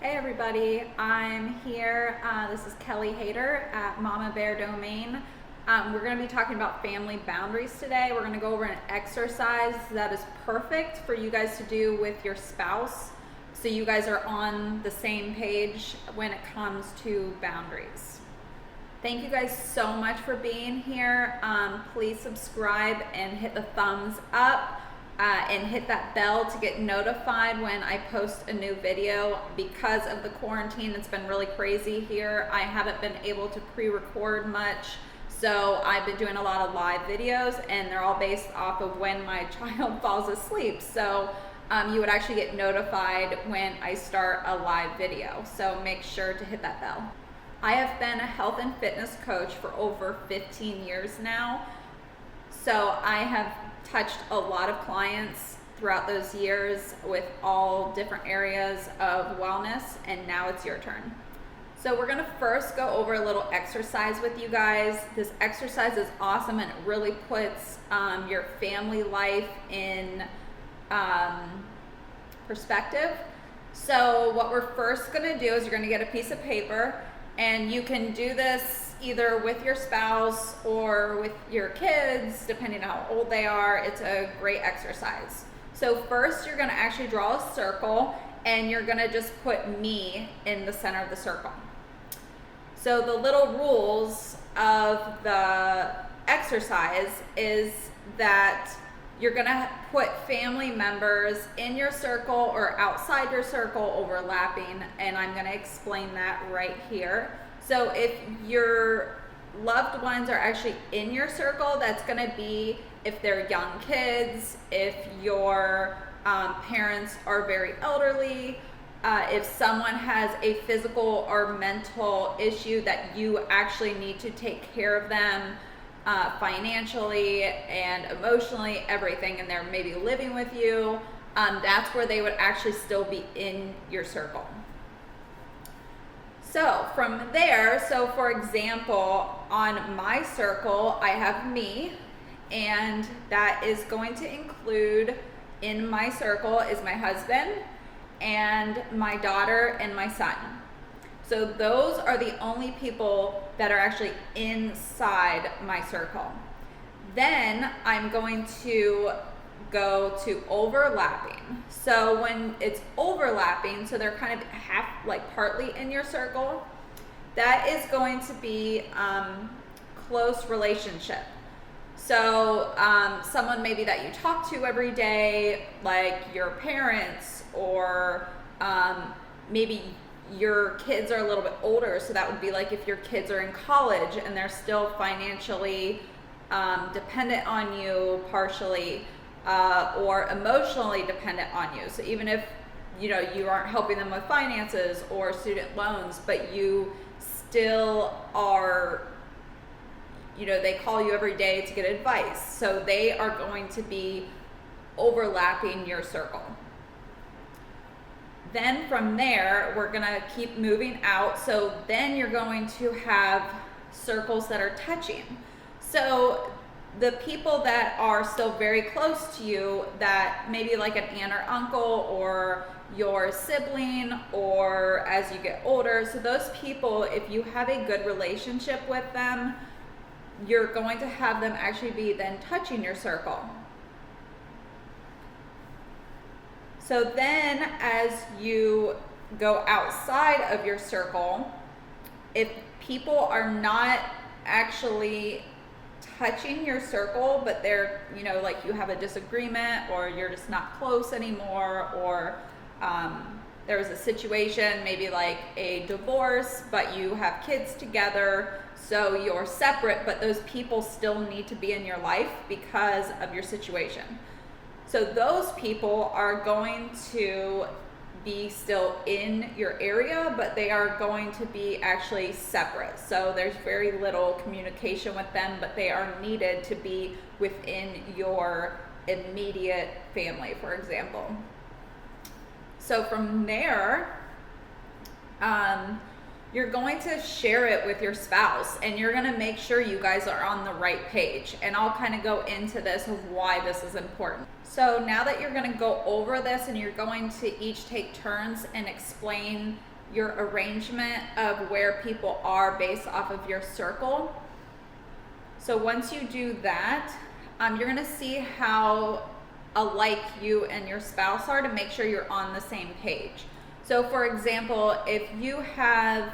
Hey everybody, I'm here. This is Kelly Hayter at Mama Bear Domain. We're going to be talking about family boundaries today. We're going to go over an exercise that is perfect for you guys to do with your spouse so you guys are on the same page when it comes to boundaries. Thank you guys so much for being here. Please subscribe and hit the thumbs up. And hit that bell to get notified when I post a new video. Because of the quarantine, it's been really crazy here. I haven't been able to pre-record much, so I've been doing a lot of live videos, and they're all based off of when my child falls asleep. So you would actually get notified when I start a live video, so make sure to hit that bell. I have been a health and fitness coach for over 15 years now, so I have touched a lot of clients throughout those years with all different areas of wellness, and now it's your turn. So we're gonna first go over a little exercise with you guys. This exercise is awesome, and it really puts your family life in perspective. So what we're first gonna do is you're gonna get a piece of paper, and you can do this either with your spouse or with your kids, depending on how old they are. It's a great exercise. So first you're gonna actually draw a circle, and you're gonna just put me in the center of the circle. So the little rules of the exercise is that you're gonna put family members in your circle or outside your circle, overlapping, and I'm gonna explain that right here. So if your loved ones are actually in your circle, that's gonna be if they're young kids, if your parents are very elderly, if someone has a physical or mental issue that you actually need to take care of them financially and emotionally, everything, and they're maybe living with you, that's where they would actually still be in your circle. So from there, so for example, on my circle, I have me, and that is going to include, in my circle is my husband and my daughter and my son. So those are the only people that are actually inside my circle. Then I'm going to go to overlapping. So when it's overlapping, so they're kind of half, like partly in your circle, that is going to be close relationship. So someone maybe that you talk to every day, like your parents, or maybe your kids are a little bit older, so that would be like if your kids are in college and they're still financially dependent on you partially, or emotionally dependent on you. So even if you aren't helping them with finances or student loans, but you still are, they call you every day to get advice, so they are going to be overlapping your circle. Then from there, we're gonna keep moving out. So then you're going to have circles that are touching. So the people that are still very close to you, that maybe like an aunt or uncle or your sibling, or as you get older, so those people, if you have a good relationship with them, you're going to have them actually be then touching your circle. So then as you go outside of your circle, if people are not actually touching your circle, but they're, like you have a disagreement, or you're just not close anymore, or there was a situation, maybe like a divorce, but you have kids together, so you're separate, but those people still need to be in your life because of your situation. So those people are going to be still in your area, but they are going to be actually separate. So there's very little communication with them, but they are needed to be within your immediate family, for example. So from there, you're going to share it with your spouse, and you're going to make sure you guys are on the right page. And I'll kind of go into this of why this is important. So now that you're going to go over this, and you're going to each take turns and explain your arrangement of where people are based off of your circle. So once you do that, you're gonna see how alike you and your spouse are to make sure you're on the same page. So for example, if you have,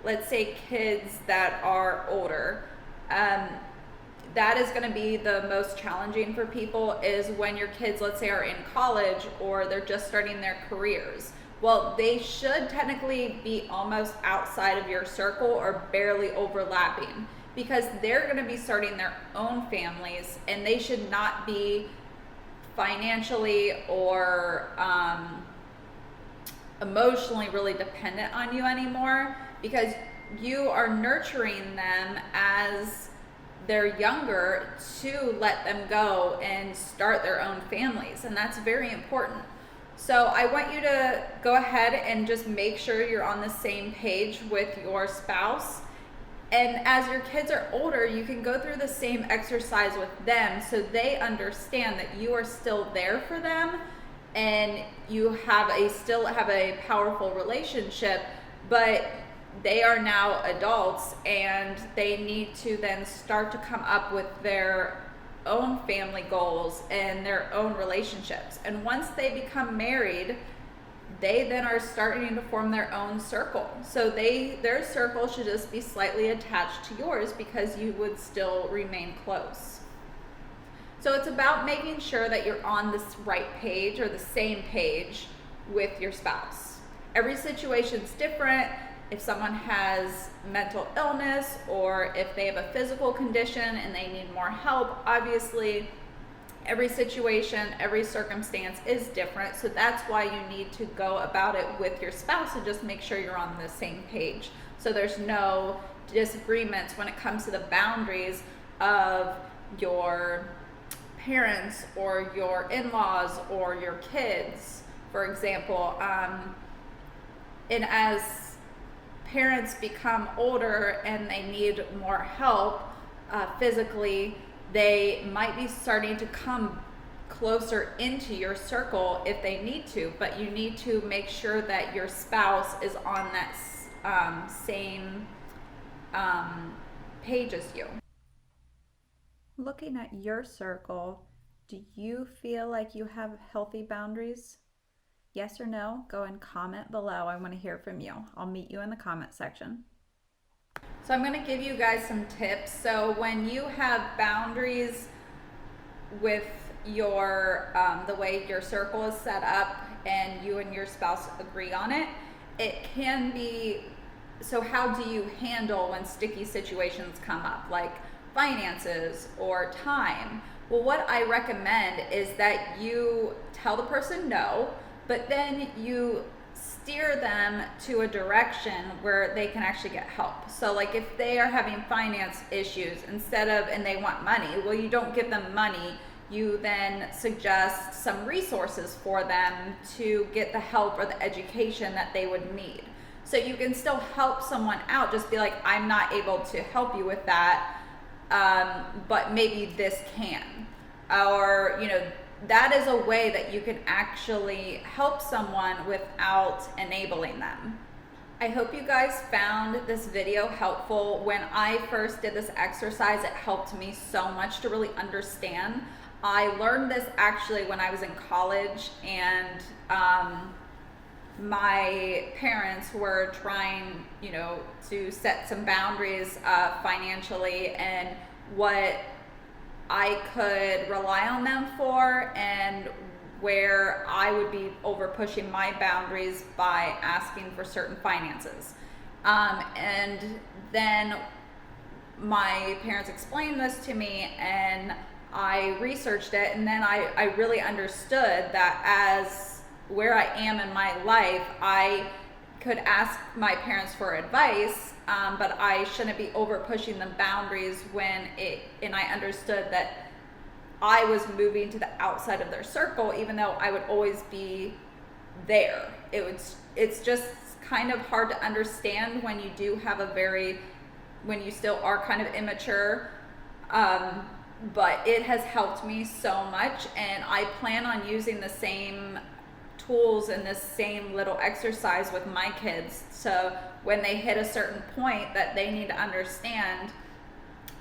let's say, kids that are older, that is going to be the most challenging for people, is when your kids, let's say, are in college or they're just starting their careers. Well, they should technically be almost outside of your circle or barely overlapping, because they're going to be starting their own families, and they should not be financially or emotionally really dependent on you anymore, because you are nurturing them as they're younger to let them go and start their own families, and that's very important. So I want you to go ahead and just make sure you're on the same page with your spouse. And as your kids are older, you can go through the same exercise with them, so they understand that you are still there for them and you still have a powerful relationship, but they are now adults and they need to then start to come up with their own family goals and their own relationships. And once they become married, they then are starting to form their own circle. So their circle should just be slightly attached to yours, because you would still remain close. So it's about making sure that you're on this right page or the same page with your spouse. Every situation's different. If someone has mental illness or if they have a physical condition and they need more help, obviously every situation, every circumstance is different. So that's why you need to go about it with your spouse and just make sure you're on the same page, so there's no disagreements when it comes to the boundaries of your parents or your in-laws or your kids, for example. And as parents become older and they need more help physically, they might be starting to come closer into your circle if they need to, but you need to make sure that your spouse is on that same page as you. Looking at your circle, do you feel like you have healthy boundaries? Yes or no? Go and comment below. I want to hear from you. I'll meet you in the comment section. So I'm going to give you guys some tips. So when you have boundaries with your the way your circle is set up and you and your spouse agree on it, it can be, so how do you handle when sticky situations come up, like finances or time? Well, what I recommend is that you tell the person no, but then you steer them to a direction where they can actually get help. So like if they are having finance issues and they want money, well, you don't give them money. You then suggest some resources for them to get the help or the education that they would need. So you can still help someone out. Just be like, I'm not able to help you with that, but maybe this can. Or, that is a way that you can actually help someone without enabling them. I hope you guys found this video helpful. When I first did this exercise, it helped me so much to really understand. I learned this actually when I was in college, and my parents were trying, to set some boundaries financially, and what I could rely on them for, and where I would be over pushing my boundaries by asking for certain finances. And then my parents explained this to me, and I researched it, and then I really understood that as where I am in my life, I could ask my parents for advice, but I shouldn't be over pushing the boundaries and I understood that I was moving to the outside of their circle, even though I would always be there. It's just kind of hard to understand when you do have when you still are kind of immature, but it has helped me so much, and I plan on using the same tools in this same little exercise with my kids. So when they hit a certain point that they need to understand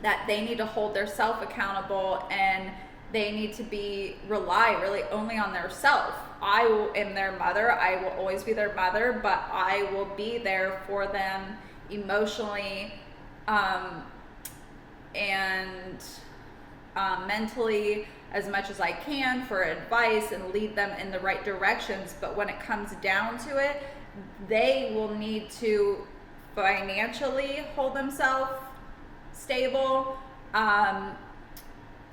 that they need to hold their self accountable and they need to rely really only on their self. I am their mother. I will always be their mother, but I will be there for them emotionally, and mentally as much as I can for advice and lead them in the right directions. But when it comes down to it, they will need to financially hold themselves stable,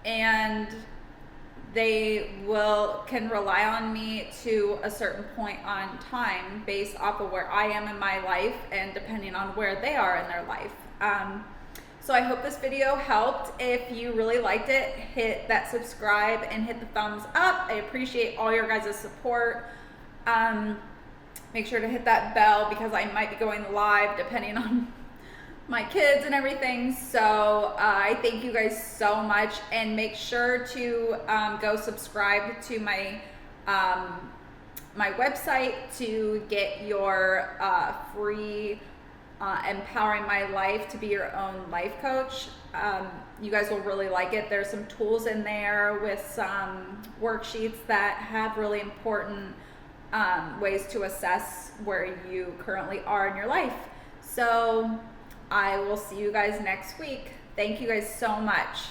and they can rely on me to a certain point on time based off of where I am in my life and depending on where they are in their life. So I hope this video helped. If you really liked it, hit that subscribe and hit the thumbs up. I appreciate all your guys' support. Make sure to hit that bell because I might be going live depending on my kids and everything. So I thank you guys so much, and make sure to go subscribe to my my website to get your free Empowering My Life to be your own life coach. You guys will really like it. There's some tools in there with some worksheets that have really important ways to assess where you currently are in your life. So I will see you guys next week. Thank you guys so much.